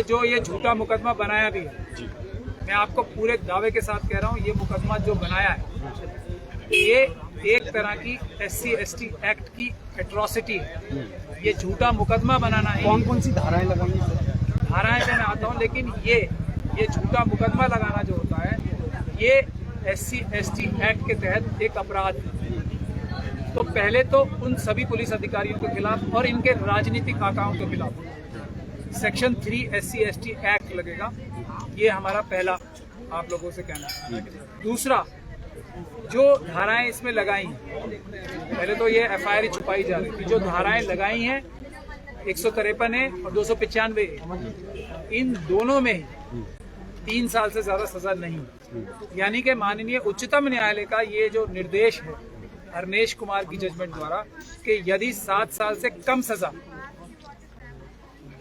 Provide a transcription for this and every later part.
कि जो ये झूठा मुकदमा बनाया भी है, मैं आपको पूरे दावे के साथ कह रहा हूँ, ये मुकदमा जो बनाया है ये एक तरह की SC/ST एक्ट की एट्रॉसिटी है। ये झूठा मुकदमा बनाना है। कौन कौन सी धाराएं लगाई हैं? धाराएं पे मैं आता हूँ, लेकिन ये झूठा मुकदमा लगाना जो होता है ये SC/ST एक्ट के तहत एक अपराध है। तो पहले तो उन सभी पुलिस अधिकारियों के खिलाफ और इनके राजनीतिक आकाओं के खिलाफ सेक्शन 3 SC/ST एक्ट लगेगा। ये हमारा पहला आप लोगों से कहना है। दूसरा, जो धाराएं इसमें लगाई हैं, पहले तो ये FIR छुपाई जा रही थी। जो धाराएं लगाई हैं 153 है और 295 है। इन दोनों में ही 3 साल से ज्यादा सजा नहीं। यानी कि माननीय उच्चतम न्यायालय का ये जो निर्देश है अरनेश कुमार की जजमेंट द्वारा कि यदि 7 साल से कम सजा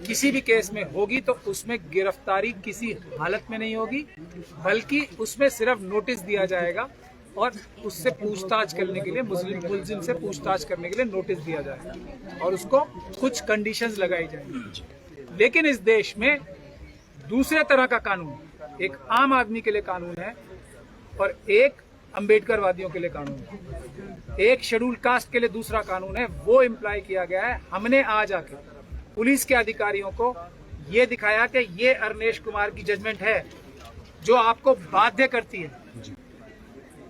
किसी भी केस में होगी तो उसमें गिरफ्तारी किसी हालत में नहीं होगी, बल्कि उसमें सिर्फ नोटिस दिया जाएगा और उससे पूछताछ करने के लिए मुल्जिम से पूछताछ करने के लिए नोटिस दिया जाएगा और उसको कुछ कंडीशंस लगाई जाएंगी। लेकिन इस देश में दूसरे तरह का कानून, एक आम आदमी के लिए कानून है और एक अम्बेडकरवादियों के लिए कानून है। एक शेड्यूल कास्ट के लिए दूसरा कानून है, वो इम्प्लाई किया गया है। हमने आज आके पुलिस के अधिकारियों को ये दिखाया कि ये अरनेश कुमार की जजमेंट है जो आपको बाध्य करती है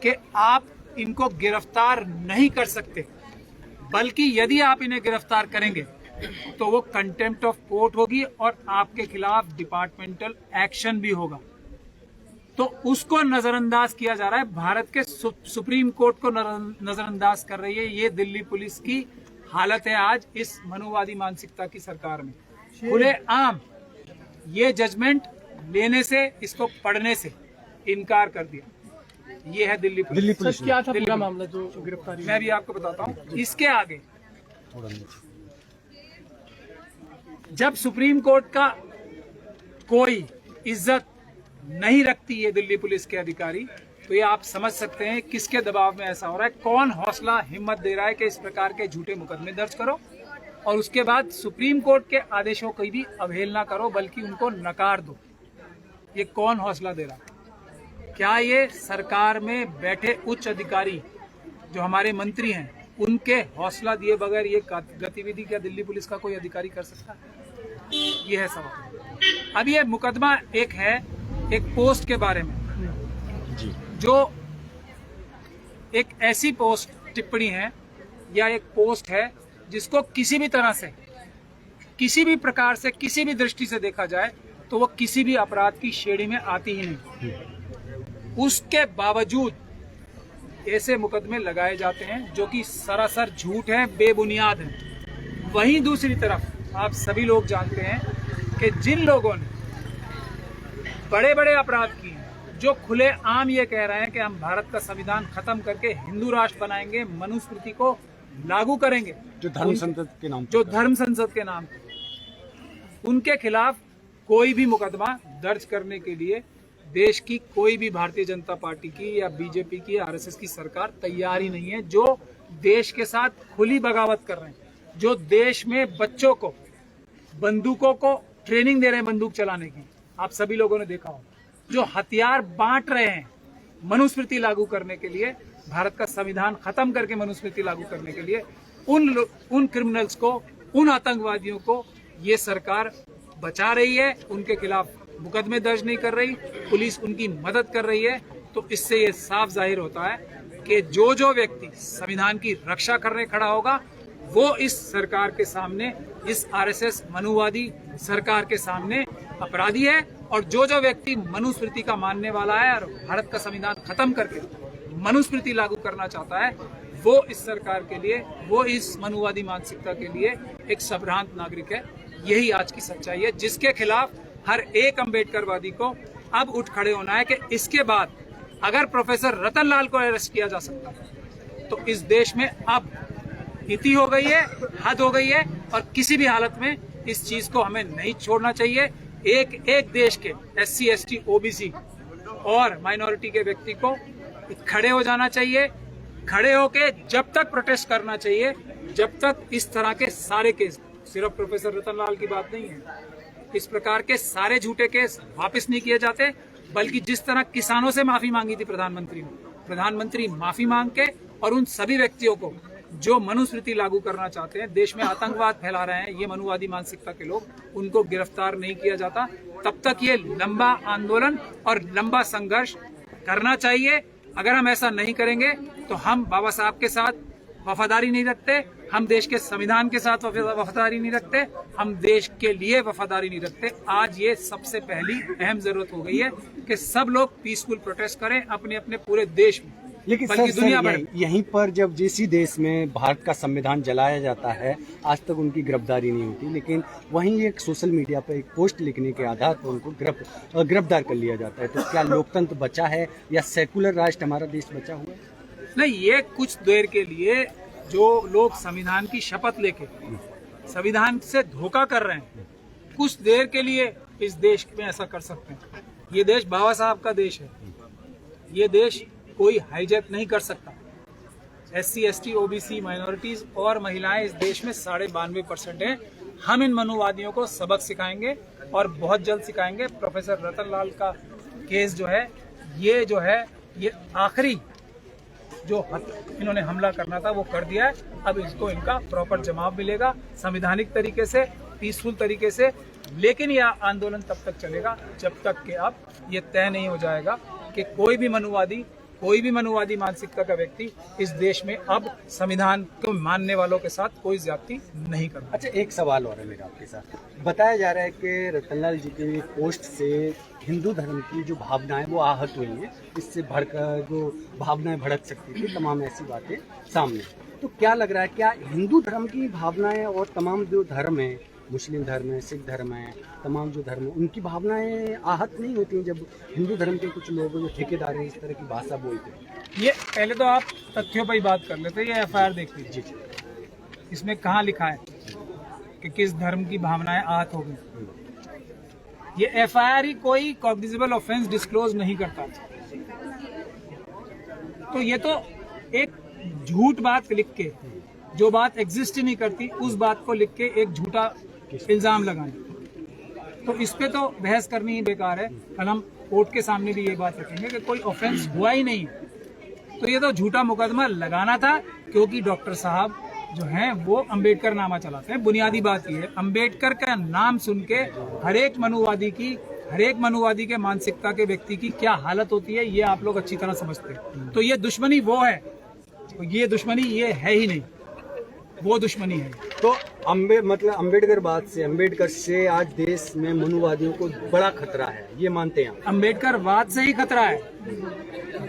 कि आप इनको गिरफ्तार नहीं कर सकते, बल्कि यदि आप इन्हें गिरफ्तार करेंगे तो वो कंटेम्प्ट ऑफ कोर्ट होगी और आपके खिलाफ डिपार्टमेंटल एक्शन भी होगा। तो उसको नजरअंदाज किया जा रहा है। भारत के सुप्रीम कोर्ट को नजरअंदाज कर रही है ये दिल्ली पुलिस की हालत है आज इस मनुवादी मानसिकता की सरकार में। खुले आम ये जजमेंट लेने से, इसको पढ़ने से इनकार कर दिया। ये है दिल्ली पुलिस। क्या था पूरा मामला जो गिरफ्तारी? मैं भी आपको बताता हूँ। इसके आगे जब सुप्रीम कोर्ट का कोई इज्जत नहीं रखती है दिल्ली पुलिस के अधिकारी, तो ये आप समझ सकते हैं किसके दबाव में ऐसा हो रहा है। कौन हौसला हिम्मत दे रहा है कि इस प्रकार के झूठे मुकदमे दर्ज करो और उसके बाद सुप्रीम कोर्ट के आदेशों की भी अवहेलना करो, बल्कि उनको नकार दो। ये कौन हौसला दे रहा है? क्या ये सरकार में बैठे उच्च अधिकारी जो हमारे मंत्री हैं उनके हौसला दिए बगैर ये गतिविधि क्या दिल्ली पुलिस का कोई अधिकारी कर सकता है? ये है सवाल। अब ये मुकदमा एक है एक पोस्ट के बारे में, जो एक ऐसी पोस्ट टिप्पणी है या एक पोस्ट है जिसको किसी भी तरह से, किसी भी प्रकार से, किसी भी दृष्टि से देखा जाए तो वो किसी भी अपराध की श्रेणी में आती ही नहीं। उसके बावजूद ऐसे मुकदमे लगाए जाते हैं जो कि सरासर झूठ हैं, बेबुनियाद हैं। वहीं दूसरी तरफ आप सभी लोग जानते हैं कि जिन लोगों ने बड़े बड़े अपराध किए हैं, जो खुले आम ये कह रहे हैं कि हम भारत का संविधान खत्म करके हिंदू राष्ट्र बनाएंगे, मनुस्मृति को लागू करेंगे, जो धर्म संसद के नाम पे, उनके खिलाफ कोई भी मुकदमा दर्ज करने के लिए देश की कोई भी भारतीय जनता पार्टी की या बीजेपी की या RSS की सरकार तैयार ही नहीं है। जो देश के साथ खुली बगावत कर रहे हैं, जो देश में बच्चों को बंदूकों को ट्रेनिंग दे रहे हैं बंदूक चलाने की, आप सभी लोगों ने देखा हो, जो हथियार बांट रहे हैं मनुस्मृति लागू करने के लिए, भारत का संविधान खत्म करके मनुस्मृति लागू करने के लिए, उन क्रिमिनल्स को, उन आतंकवादियों को ये सरकार बचा रही है, उनके खिलाफ मुकदमे दर्ज नहीं कर रही, पुलिस उनकी मदद कर रही है। तो इससे ये साफ जाहिर होता है कि जो व्यक्ति संविधान की रक्षा करने खड़ा होगा वो इस सरकार के सामने, इस RSS मनुवादी सरकार के सामने अपराधी है, और जो व्यक्ति मनुस्मृति का मानने वाला है और भारत का संविधान खत्म करके मनुस्मृति लागू करना चाहता है, वो इस सरकार के लिए, वो इस मनुवादी मानसिकता के लिए एक संभ्रांत नागरिक है। यही आज की सच्चाई है, जिसके खिलाफ हर एक अम्बेडकरवादी को अब उठ खड़े होना है कि इसके बाद अगर प्रोफेसर रतन लाल को अरेस्ट किया जा सकता है तो इस देश में अब इति हो गई है, हद हो गई है, और किसी भी हालत में इस चीज को हमें नहीं छोड़ना चाहिए। एक देश के SC ST OBC और माइनॉरिटी के व्यक्ति को खड़े हो जाना चाहिए, खड़े होके जब तक प्रोटेस्ट करना चाहिए जब तक इस तरह के सारे केस, सिर्फ प्रोफेसर रतन लाल की बात नहीं है, इस प्रकार के सारे झूठे केस वापस नहीं किए जाते, बल्कि जिस तरह किसानों से माफी मांगी थी प्रधानमंत्री ने, प्रधानमंत्री माफी मांग के और उन सभी व्यक्तियों को जो मनुस्मृति लागू करना चाहते हैं, देश में आतंकवाद फैला रहे हैं, ये मनुवादी मानसिकता के लोग, उनको गिरफ्तार नहीं किया जाता, तब तक ये लंबा आंदोलन और लंबा संघर्ष करना चाहिए। अगर हम ऐसा नहीं करेंगे तो हम बाबा साहब के साथ वफादारी नहीं रखते, हम देश के संविधान के साथ वफादारी नहीं रखते, हम देश के लिए वफादारी नहीं रखते। आज ये सबसे पहली अहम जरूरत हो गई है कि सब लोग पीसफुल प्रोटेस्ट करें अपने अपने पूरे देश में, लेकिन बल्कि दुनिया भर। यहीं पर जब जिस देश में भारत का संविधान जलाया जाता है, आज तक उनकी गिरफ्तारी नहीं होती, लेकिन वहीं एक सोशल मीडिया पर एक पोस्ट लिखने के आधार पर उनको गिरफ्तार कर लिया जाता है। तो क्या लोकतंत्र बचा है या सेकुलर राष्ट्र हमारा देश बचा हुआ है? नहीं, ये कुछ देर के लिए जो लोग संविधान की शपथ लेके संविधान से धोखा कर रहे हैं, कुछ देर के लिए इस देश में ऐसा कर सकते हैं। ये देश बाबा साहब का देश है, ये देश कोई हाईजैक नहीं कर सकता। SC, ST, OBC, माइनॉरिटीज और महिलाएं इस देश में 92.5% हैं। हम इन मनुवादियों को सबक सिखाएंगे और बहुत जल्द सिखाएंगे। प्रोफेसर रतन लाल का केस जो है ये आखिरी जो इन्होंने हमला करना था वो कर दिया है। अब इसको इनका प्रॉपर जवाब मिलेगा संवैधानिक तरीके से, पीसफुल तरीके से, लेकिन यह आंदोलन तब तक चलेगा जब तक कि अब ये तय नहीं हो जाएगा कि कोई भी मनुवादी मानसिकता का व्यक्ति इस देश में अब संविधान को मानने वालों के साथ कोई ज्यादती नहीं करता। अच्छा, एक सवाल और है मेरा आपके साथ। बताया जा रहा है कि रतनलाल जी की पोस्ट से हिंदू धर्म की जो भावनाएं वो आहत हुई हैं, इससे जो भावनाएं भड़क सकती थी, तमाम ऐसी बातें सामने। तो क्या लग रहा है, क्या हिंदू धर्म की भावनाएं और तमाम जो धर्म है, मुस्लिम धर्म है, सिख धर्म है, तमाम जो धर्म है, उनकी भावनाएं आहत नहीं होती जब हिंदू धर्म के कुछ लोग जो ठेकेदार हैं इस तरह की भाषा बोलते हैं? ये पहले तो आप तथ्यों पर ही बात कर लेते हैं। ये FIR देख लीजिए, इसमें कहाँ लिखा है कि किस धर्म की भावनाएं आहत हो गई। ये FIR ही कोई कॉग्निजेबल ऑफेंस डिस्क्लोज नहीं करता। तो ये तो एक झूठ बात लिख के, जो बात एग्जिस्ट ही नहीं करती, उस बात को लिख के एक झूठा इल्जाम लगाएं, तो इस पे तो बहस करनी ही बेकार है। कल हम कोर्ट के सामने भी ये बात रखेंगे कि कोई ऑफेंस हुआ ही नहीं। तो ये तो झूठा मुकदमा लगाना था, क्योंकि डॉक्टर साहब जो हैं वो अंबेडकर नामा चलाते हैं। बुनियादी बात ये है, अंबेडकर का नाम सुन के हर एक मनुवादी के मानसिकता के व्यक्ति की क्या हालत होती है, ये आप लोग अच्छी तरह समझते हैं। तो ये दुश्मनी वो है, ये दुश्मनी ये है ही नहीं, वो दुश्मनी है। तो अंबेडकर से आज देश में मनुवादियों को बड़ा खतरा है, ये मानते हैं? अंबेडकर वाद से ही खतरा है,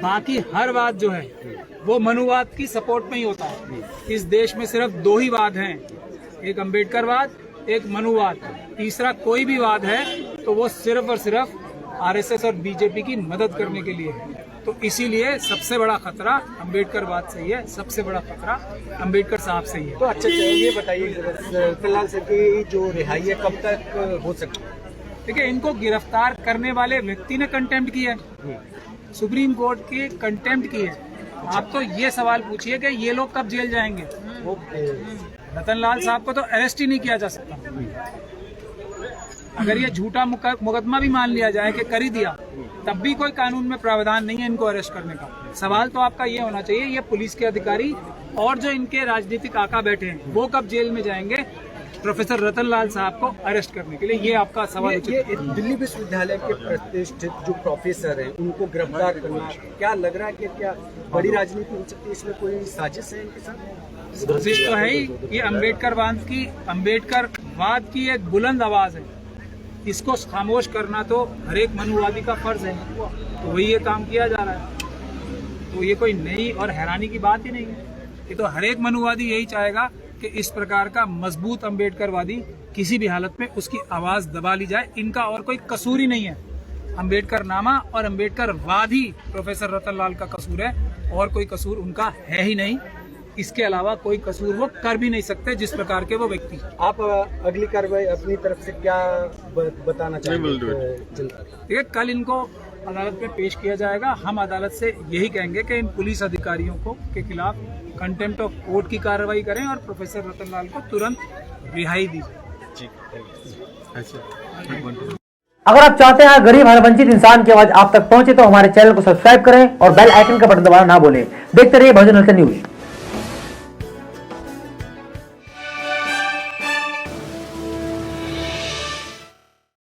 बाकी हर वाद जो है वो मनुवाद की सपोर्ट में ही होता है। इस देश में सिर्फ दो ही वाद हैं, एक अंबेडकरवाद, एक मनुवाद। तीसरा कोई भी वाद है तो वो सिर्फ और सिर्फ RSS और BJP की मदद करने के लिए है। तो इसीलिए सबसे बड़ा खतरा अंबेडकरवाद से ही है, सबसे बड़ा खतरा अंबेडकर साहब से ही है। तो अच्छा, ये बताइए रतनलाल सर की जो रिहाई है कब तक हो सकती है? देखिए, इनको गिरफ्तार करने वाले व्यक्ति ने कंटेम्प्ट किया है, सुप्रीम कोर्ट की कंटेम्प्ट की है। आप तो ये सवाल पूछिए कि ये लोग कब जेल जाएंगे। रतनलाल साहब को तो अरेस्ट ही नहीं किया जा सकता। अगर ये झूठा मुकदमा भी मान लिया जाए कि कर ही दिया, तब भी कोई कानून में प्रावधान नहीं है इनको अरेस्ट करने का। सवाल तो आपका ये होना चाहिए, ये पुलिस के अधिकारी और जो इनके राजनीतिक आका बैठे हैं वो कब जेल में जाएंगे प्रोफेसर रतनलाल साहब को अरेस्ट करने के लिए, ये आपका सवाल। ये दिल्ली विश्वविद्यालय के प्रतिष्ठित जो प्रोफेसर हैं उनको गिरफ्तार करना, क्या लग रहा है कि क्या बड़ी राजनीति हो सकती है, इसमें कोई साजिश है इनके साथ? साजिश तो है ही। ये अंबेडकरवाद की एक बुलंद आवाज है, इसको खामोश करना तो हर एक मनुवादी का फर्ज है, तो वही ये काम किया जा रहा है। तो ये कोई नई और हैरानी की बात ही नहीं है, ये तो हर एक मनुवादी यही चाहेगा कि इस प्रकार का मजबूत अंबेडकरवादी किसी भी हालत में उसकी आवाज दबा ली जाए। इनका और कोई कसूर ही नहीं है, अंबेडकर नामा और अंबेडकरवाद ही प्रोफेसर रतनलाल का कसूर है, और कोई कसूर उनका है ही नहीं। इसके अलावा कोई कसूर वो कर भी नहीं सकते जिस प्रकार के वो व्यक्ति। आप अगली कार्रवाई अपनी तरफ से क्या बताना चाहेंगे जनता? देखिए, कल इनको अदालत में पेश किया जाएगा। हम अदालत से यही कहेंगे कि इन पुलिस अधिकारियों को के खिलाफ कंटेम्प्ट ऑफ कोर्ट की कार्रवाई करें और प्रोफेसर रतनलाल को तुरंत रिहाई दी जाए। अगर आप चाहते हैं गरीब हर वंचित इंसान की आवाज आप तक पहुंचे तो हमारे चैनल को सब्सक्राइब करें और बेल आइकन का बटन दबाना ना भूलें। देखते रहिए बहुजन हलचल न्यूज।